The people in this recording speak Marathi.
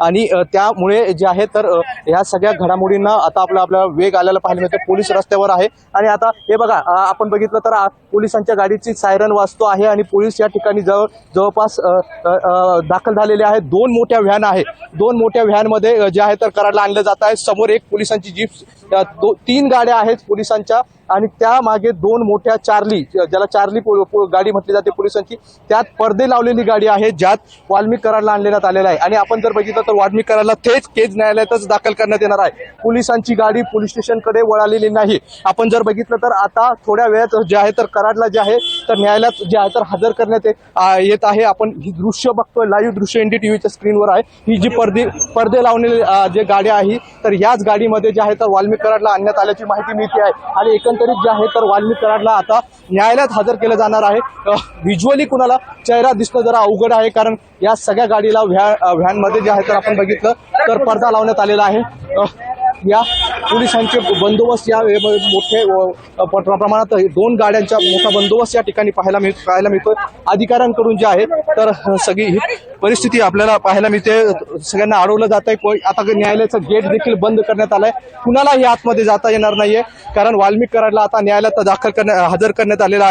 आणि त्यामुळे जे आहे तर ह्या सगळ्या घडामोडींना आता आपला वेग आलेला पाहायला मिळतो। पोलीस रस्त्यावर आहे आणि आता हे बघा आपण बघितलं तर पोलिसांच्या गाडीची सायरन वाजतो आहे आणि पोलीस या ठिकाणी जवळपास दाखल झालेले आहेत। दोन मोठ्या व्हॅन आहे, दोन मोठ्या व्हॅनमध्ये जे आहे तर कराडला आणलं जात आहे। समोर एक पोलिसांची जीप, तीन गाड्या आहेत पोलिसांच्या आणि त्या मागे दोन मोठ्या चार्ली, ज्याला चार्ली गाडी म्हटली जाते पोलिसांची, त्यात पडदे लावलेली गाडी आहे ज्यात वाल्मिक कराडला आणण्यात आलेला आहे। आणि आपण जर बघितलं तर वाल्मिक कराडला थेट केज न्यायालयातच दाखल करण्यात येणार आहे। पोलिसांची गाडी पोलीस स्टेशनकडे वळालेली नाही। आपण जर बघितलं तर आता थोड्या वेळात जे आहे तर कराडला जे आहे तर न्यायालयात जे आहे तर हजर करण्यात येत आहे। आपण ही दृश्य बघतोय, लाईव्ह दृश्य NDTVच्या स्क्रीनवर आहे। ही जी पडदे लावलेली जे गाडी आहे तर याच गाडीमध्ये जे आहे तर वाल्मिक कराडला आणण्यात आल्याची माहिती मिळते आहे। आणि एकंदरीत जे आहे तर वाल्मिक कराडला आता न्यायालयात हजर केलं जाणार आहे। व्हिज्युअली कुणाला चेहरा दिसणं जरा अवघड आहे, कारण या सगळ्या गाडीला व्हॅनमध्ये जे आहे तर आपण बघितलं तर पडदा लावण्यात आलेला आहे। या पोलिसांचे बंदोबस्त या मोठे प्रमाणात दोन गाड्यांचा मोठा बंदोबस्त या ठिकाणी पाहायला मिळतोय अधिकाऱ्यांकडून जे आहे तर सगळी ही परिस्थिती आपल्याला पाहायला मिळते। सगळ्यांना अडवलं जात आहे। आता न्यायालयाचं गेट देखील बंद करण्यात आलंय, कुणालाही आतमध्ये जाता येणार नाहीये, कारण वाल्मिक कराडला आता न्यायालयात हजर करण्यात आलेला आहे।